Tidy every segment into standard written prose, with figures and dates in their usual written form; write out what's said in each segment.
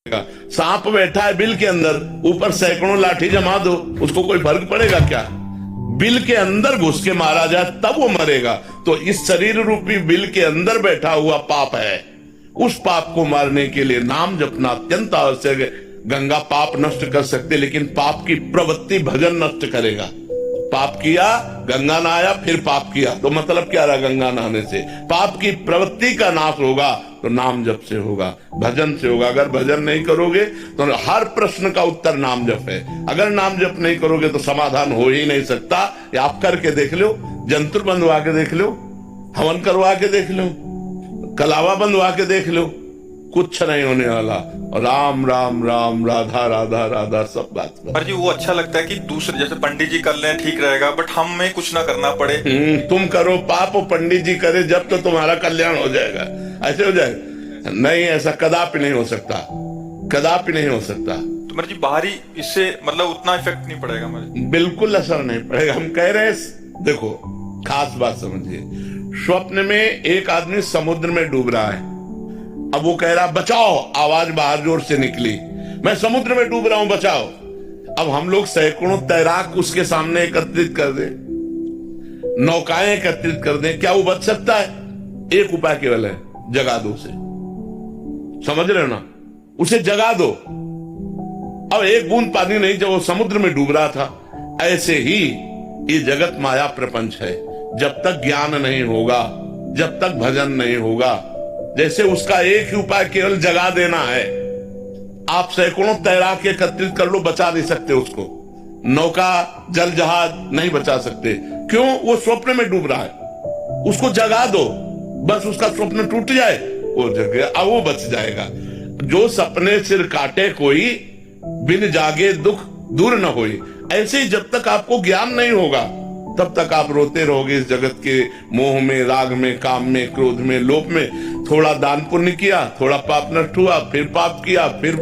सांप बैठा है बिल के अंदर, ऊपर सैकड़ों लाठी जमा दो, उसको कोई फर्क पड़ेगा क्या? बिल के अंदर घुस के मारा जाए तब वो मरेगा। तो इस शरीर रूपी बिल के अंदर बैठा हुआ पाप है, उस पाप को मारने के लिए नाम जपना अत्यंत आवश्यक है। गंगा पाप नष्ट कर सकते, लेकिन पाप की प्रवृत्ति भजन नष्ट करेगा। पाप किया, गंगा नहाया, फिर पाप किया, तो मतलब क्या रहा गंगा नहाने से? पाप की प्रवृत्ति का नाश होगा तो नाम जप से होगा, भजन से होगा। अगर भजन नहीं करोगे तो हर प्रश्न का उत्तर नाम जप है। अगर नाम जप नहीं करोगे तो समाधान हो ही नहीं सकता। या आप करके देख लो, जंतुर बंधवा के देख लो, हवन करवा के देख लो, कलावा बंधवा के देख लो, कुछ नहीं होने वाला। राम राम राम, राधा राधा राधा, सब बात पर जी वो अच्छा लगता है कि दूसरे जैसे पंडित जी कर लें ठीक रहेगा, बट हमें कुछ ना करना पड़े। तुम करो पाप और पंडित जी करे जब, तो तुम्हारा कल्याण हो जाएगा। ऐसे हो जाएगा? नहीं, ऐसा कदापि नहीं हो सकता, कदापि नहीं हो सकता। तो मेरे जी बाहरी इससे मतलब उतना इफेक्ट नहीं पड़ेगा मेरे? बिल्कुल असर नहीं पड़ेगा। हम कह रहे हैं, देखो खास बात समझिए, स्वप्न में एक आदमी समुद्र में डूब रहा है। अब वो कह रहा बचाओ, आवाज बाहर जोर से निकली, मैं समुद्र में डूब रहा हूं, बचाओ। अब हम लोग सैकड़ों तैराक उसके सामने एकत्रित कर दें, नौकाएं एकत्रित कर दें, क्या वो बच सकता है? एक उपाय केवल है, जगा दो उसे। समझ रहे हो ना? उसे जगा दो। अब एक बूंद पानी नहीं, जब वो समुद्र में डूब रहा था। ऐसे ही ये जगत माया प्रपंच है। जब तक ज्ञान नहीं होगा, जब तक भजन नहीं होगा, जैसे उसका एक ही उपाय केवल जगा देना है। आप सैकड़ों तैराक एकत्रित कर लो, बचा नहीं सकते उसको। नौका, जल जहाज नहीं बचा सकते। क्यों? वो स्वप्न में डूब रहा है। उसको जगा दो, बस उसका स्वप्न टूट जाए, वो जग, अब वो बच जाएगा। जो सपने सिर काटे कोई, बिन जागे दुख दूर न होई। ऐसे ही जब तक आपको ज्ञान नहीं होगा, तब तक आप रोते रहोगे इस जगत के मोह में, राग में, काम में, क्रोध में, लोभ में। थोड़ा दान पुण्य किया, थोड़ा पाप नष्ट हुआ, फिर पाप किया, फिर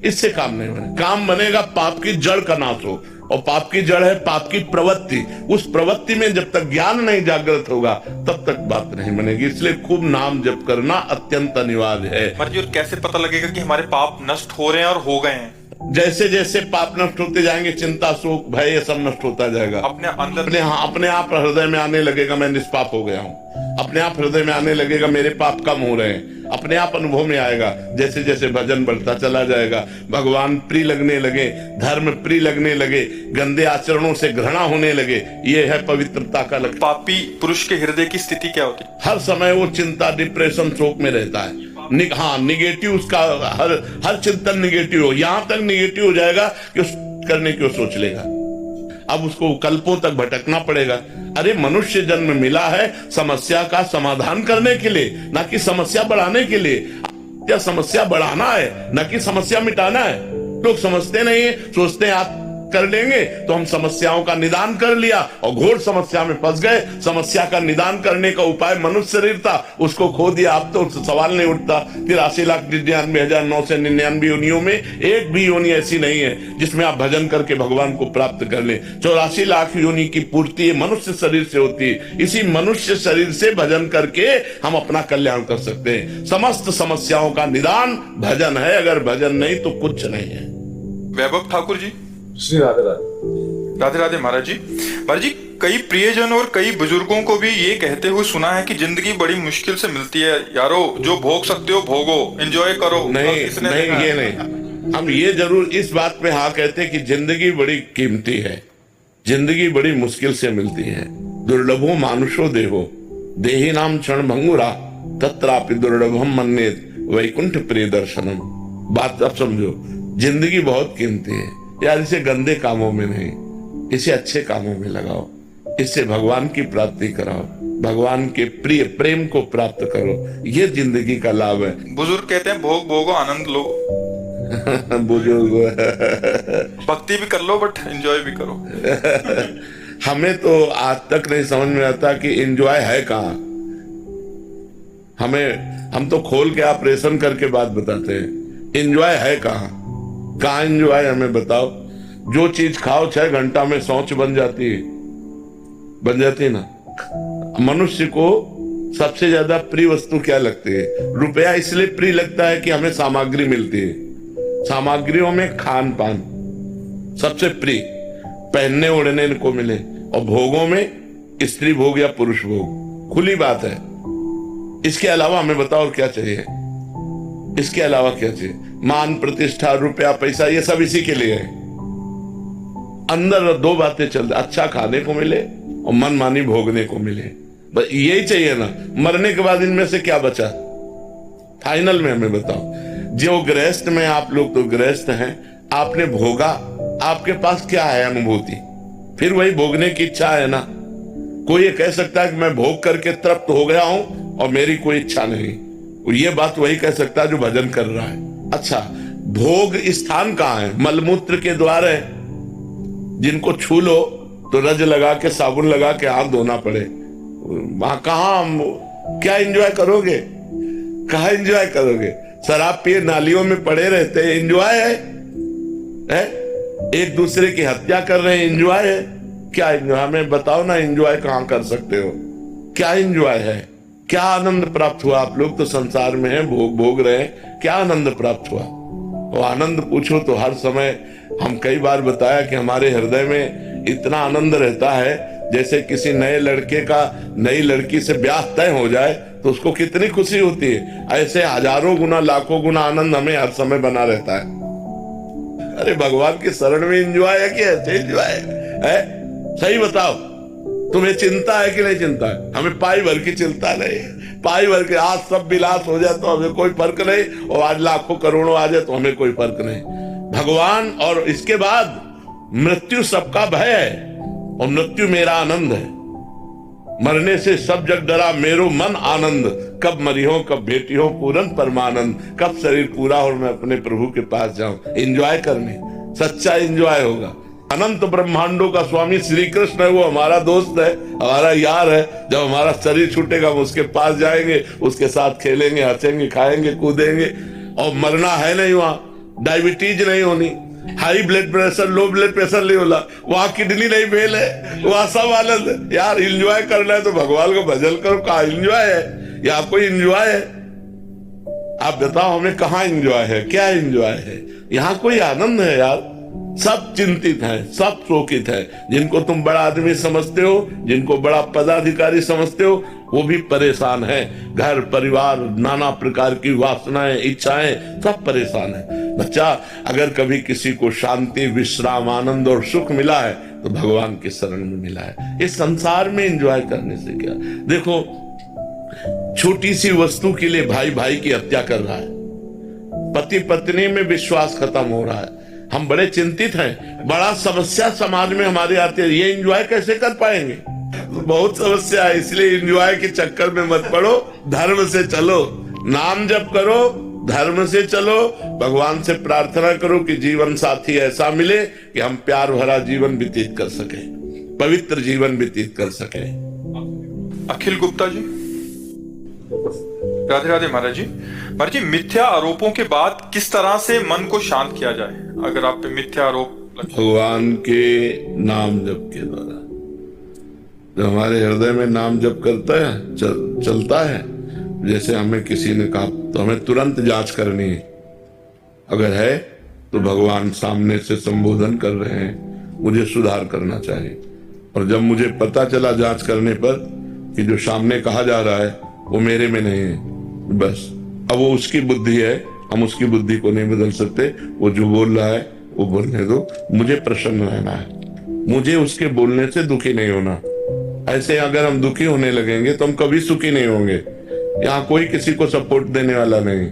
इससे काम नहीं बने। काम बनेगा पाप की जड़ का नाश हो, और पाप की जड़ है पाप की प्रवृत्ति। उस प्रवृत्ति में जब तक ज्ञान नहीं जागृत होगा, तब तक बात नहीं बनेगी। इसलिए खूब नाम जप करना अत्यंत अनिवार्य है। पर जी और कैसे पता लगेगा कि हमारे पाप नष्ट हो रहे हैं और हो गए हैं? जैसे जैसे पाप नष्ट होते जाएंगे, चिंता, शोक, भय, ये सब नष्ट होता जाएगा। अपने अंदर अपने आप हृदय में आने लगेगा, मैं निष्पाप हो गया हूँ। अपने आप हृदय में आने लगेगा, मेरे पाप कम हो रहे हैं। अपने आप अनुभव में आएगा। जैसे जैसे भजन बढ़ता चला जाएगा, भगवान प्रिय लगने लगे, धर्म प्रिय लगने लगे, गंदे आचरणों से घृणा होने लगे। ये है पवित्रता का लक्षण। पापी पुरुष के हृदय की स्थिति क्या होती है? हर समय वो चिंता, डिप्रेशन, शोक में रहता है। हाँ, निगेटिव, उसका हर चिंतन निगेटिव हो, यहां तक निगेटिव हो जाएगा कि उस करने की वो सोच लेगा। अब उसको कल्पों तक भटकना पड़ेगा। अरे मनुष्य जन्म मिला है समस्या का समाधान करने के लिए, ना कि समस्या बढ़ाने के लिए। क्या समस्या बढ़ाना है, ना कि समस्या मिटाना है। लोग समझते नहीं है, सोचते हैं आप कर लेंगे तो हम समस्याओं का निदान कर लिया, और घोर समस्या में फंस गए। समस्या का निदान करने का उपाय मनुष्य शरीर था, उसको खो दिया। अब तो सवाल नहीं उठता। 83,99,999 योनियों में एक भी योनि ऐसी नहीं है जिसमें आप भजन करके भगवान को प्राप्त कर ले। 84 लाख योनि की पूर्ति मनुष्य शरीर से होती है। इसी मनुष्य शरीर से भजन करके हम अपना कल्याण कर सकते हैं। समस्त समस्याओं का निदान भजन है। अगर भजन नहीं तो कुछ नहीं है। वैभव ठाकुर जी, श्री राधे राधे। राधे राधे महाराज जी। महाराज जी, कई प्रियजन और कई बुजुर्गों को भी ये कहते हुए सुना है कि जिंदगी बड़ी मुश्किल से मिलती है। यारो, जो भोग सकते हो भोगो, एंजॉय करो। नहीं, ये नहीं। हम ये जरूर इस बात पे हाँ कहते हैं कि जिंदगी बड़ी कीमती है, जिंदगी बड़ी मुश्किल से मिलती है। दुर्लभो मानुषो देहो, देही नाम क्षण भंगुरा, तत्रापि दुर्लभम मन्येत वैकुंठ प्रिय दर्शनम। बात अब समझो, जिंदगी बहुत कीमती है यार। इसे गंदे कामों में नहीं, इसे अच्छे कामों में लगाओ। इससे भगवान की प्राप्ति कराओ, भगवान के प्रिय प्रेम को प्राप्त करो। ये जिंदगी का लाभ है। बुजुर्ग कहते हैं भोग भोगो, आनंद लो। बुजुर्ग भक्ति भी कर लो, बट एंजॉय भी करो। हमें तो आज तक नहीं समझ में आता कि एंजॉय है कहाँ। हम तो खोल के ऑपरेशन करके बात बताते हैं। एंजॉय है कहाँ एंजॉय हमें बताओ। जो चीज खाओ 6 घंटा में शौच बन जाती है ना। मनुष्य को सबसे ज्यादा प्रिय वस्तु क्या लगती है? रुपया इसलिए प्रिय लगता है कि हमें सामग्री मिलती है। सामग्रियों में खान पान सबसे प्रिय, पहनने ओढ़ने को मिले, और भोगों में स्त्री भोग या पुरुष भोग, खुली बात है। इसके अलावा हमें बताओ क्या चाहिए? इसके अलावा क्या चाहिए? मान प्रतिष्ठा, रुपया, पैसा, ये सब इसी के लिए है। अंदर दो बातें चल रही, अच्छा खाने को मिले और मन मानी भोगने को मिले, बस यही चाहिए ना। मरने के बाद इनमें से क्या बचा? फाइनल में हमें बताओ। जो गृहस्थ में, आप लोग तो गृहस्थ हैं, आपने भोगा, आपके पास क्या है अनुभूति? फिर वही भोगने की इच्छा है ना। कोई ये कह सकता है कि मैं भोग करके तृप्त हो गया हूं और मेरी कोई इच्छा नहीं, ये बात वही कह सकता है जो भजन कर रहा है। अच्छा, भोग स्थान कहाँ है? मलमूत्र के द्वार है, जिनको छू लो तो रज लगा के, साबुन लगा के हाथ धोना पड़े। वहां कहाँ क्या एंजॉय करोगे? कहाँ एंजॉय करोगे? शराब पिए नालियों में पड़े रहते हैं, एंजॉय है? एक दूसरे की हत्या कर रहे हैं, एंजॉय है? क्या एंजॉय? हमें बताओ ना, एंजॉय कहाँ कर सकते हो? क्या एंजॉय है? क्या आनंद प्राप्त हुआ? आप लोग तो संसार में हैं, भोग रहे हैं, क्या आनंद प्राप्त हुआ? वो आनंद पूछो तो हर समय, हम कई बार बताया कि हमारे हृदय में इतना आनंद रहता है, जैसे किसी नए लड़के का नई लड़की से ब्याह तय हो जाए तो उसको कितनी खुशी होती है, ऐसे हजारों गुना लाखों गुना आनंद हमें हर समय बना रहता है। अरे भगवान की शरण में एंजॉय है कि ऐसे एंजॉय है? सही बताओ, तुम्हें चिंता है कि नहीं चिंता है? हमें पाई भर की चिंता नहीं है। पाई भर के आज सब विलास हो जाए तो हमें कोई फर्क नहीं, और आज लाखों करोड़ों आ जाए तो हमें कोई फर्क नहीं। भगवान, और इसके बाद मृत्यु सबका भय है और मृत्यु मेरा आनंद है। मरने से सब जग डरा मेरो मन आनंद, कब मरी हो कब बेटी हो पूरन परमानंद, कब शरीर पूरा हो मैं अपने प्रभु के पास जाऊं। एंजॉय करने, सच्चा एंजॉय होगा। अनंत ब्रह्मांडों का स्वामी श्री कृष्ण है, वो हमारा दोस्त है, हमारा यार है। जब हमारा शरीर छूटेगा हम उसके पास जाएंगे, उसके साथ खेलेंगे, हंसेंगे, खाएंगे, कूदेंगे। और मरना है नहीं, वहां डायबिटीज नहीं होनी, high blood pressure, low blood pressure नहीं होला, वहां किडनी नहीं फेल है, वहां सब आनंद है। यार एंजॉय करना है तो भगवान को भजन करो। कहाँ एंजॉय है? या कोई एंजॉय है? आप बताओ हमें, कहाँ एंजॉय है? क्या एंजॉय है? यहाँ कोई आनंद है यार? सब चिंतित है, सब शोकित है। जिनको तुम बड़ा आदमी समझते हो, जिनको बड़ा पदाधिकारी समझते हो, वो भी परेशान है। घर परिवार, नाना प्रकार की वासनाएं, इच्छाएं, सब परेशान है। बच्चा, अगर कभी किसी को शांति, विश्राम, आनंद और सुख मिला है तो भगवान के शरण में मिला है। इस संसार में एंजॉय करने से क्या? देखो, छोटी सी वस्तु के लिए भाई भाई की हत्या कर रहा है, पति पत्नी में विश्वास खत्म हो रहा है। हम बड़े चिंतित हैं, बड़ा समस्या समाज में हमारी आती है। ये एंजॉय कैसे कर पाएंगे? बहुत समस्या है, इसलिए एंजॉय के चक्कर में मत पड़ो, धर्म से चलो, नाम जप करो, धर्म से चलो, भगवान से प्रार्थना करो कि जीवन साथी ऐसा मिले कि हम प्यार भरा जीवन व्यतीत कर सके, पवित्र जीवन व्यतीत कर सके। अखिल गुप्ता जी, राधे राधे महाराज जी। महाराज जी, मिथ्या आरोपों के बाद किस तरह से मन को शांत किया जाए अगर आप पे मिथ्या आरोप? भगवान के नाम जप के द्वारा। जो हमारे हृदय में नाम जप करता है, चलता है, जैसे हमें किसी ने कहा तो हमें तुरंत जांच करनी है। अगर है तो भगवान सामने से संबोधन कर रहे हैं, मुझे सुधार करना चाहिए। और जब मुझे पता चला जांच करने पर कि जो सामने कहा जा रहा है वो मेरे में नहीं है, बस अब वो उसकी बुद्धि है, हम उसकी बुद्धि को नहीं बदल सकते। वो जो बोल रहा है वो बोलने दो, मुझे प्रसन्न रहना है, मुझे उसके बोलने से दुखी नहीं होना। ऐसे अगर हम दुखी होने लगेंगे तो हम कभी सुखी नहीं होंगे। यहाँ कोई किसी को सपोर्ट देने वाला नहीं।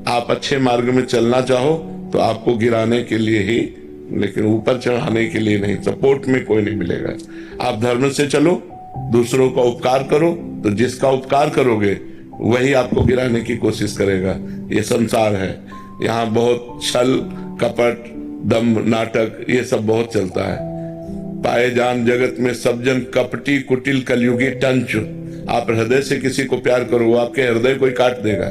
आप अच्छे मार्ग में चलना चाहो तो आपको गिराने के लिए ही, लेकिन ऊपर चढ़ाने के लिए नहीं। सपोर्ट में कोई नहीं मिलेगा। आप धर्म से चलो, दूसरों का उपकार करो, तो जिसका उपकार करोगे वही आपको गिराने की कोशिश करेगा। ये संसार है, यहाँ बहुत छल, कपट, दम्भ, नाटक, ये सब बहुत चलता है। पाए जान जगत में सब जन कपटी, कुटिल, कलयुगी, टंच। आप हृदय से किसी को प्यार करो, वो आपके हृदय को ही काट देगा।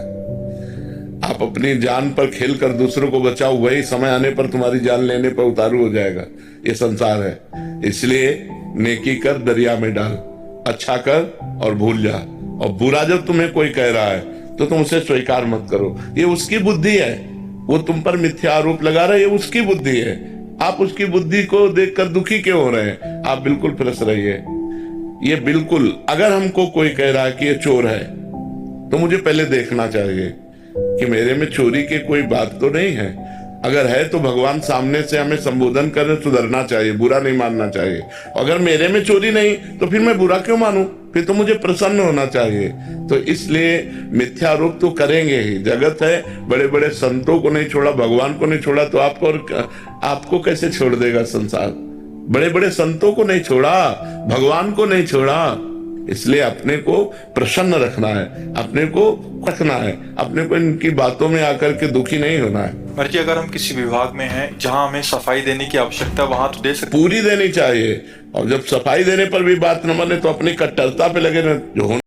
आप अपनी जान पर खेल कर दूसरों को बचाओ, वही समय आने पर तुम्हारी जान लेने पर उतारू हो जाएगा। ये संसार है, इसलिए नेकी कर दरिया में डाल, अच्छा कर और भूल जा। और बुरा जब तुम्हें कोई कह रहा है तो तुम उसे स्वीकार मत करो। ये उसकी बुद्धि है, वो तुम पर मिथ्या आरोप लगा रहा है, ये उसकी बुद्धि है। आप उसकी बुद्धि को देखकर दुखी क्यों हो रहे हैं? आप बिल्कुल फ्रेश रहिए। ये बिल्कुल, अगर हमको कोई कह रहा है कि ये चोर है तो मुझे पहले देखना चाहिए कि मेरे में चोरी की कोई बात तो नहीं है। अगर है तो भगवान सामने से हमें संबोधन कर सुधरना चाहिए, बुरा नहीं मानना चाहिए। अगर मेरे में चोरी नहीं तो फिर मैं बुरा क्यों मानूं? फिर तो मुझे प्रसन्न होना चाहिए। तो इसलिए मिथ्यारोप तो करेंगे ही। जगत है, बड़े बड़े संतों को नहीं छोड़ा, भगवान को नहीं छोड़ा तो आपको कैसे छोड़ देगा संसार? बड़े बड़े संतों को नहीं छोड़ा, भगवान को नहीं छोड़ा। इसलिए अपने को प्रसन्न रखना है, अपने को रखना है, अपने को इनकी बातों में आकर के दुखी नहीं होना है। मर्जी, अगर हम किसी विभाग में हैं जहां हमें सफाई देने की आवश्यकता, वहां तो दे सकते, पूरी देनी चाहिए। और जब सफाई देने पर भी बात न माने तो अपनी कट्टरता पे लगे, जो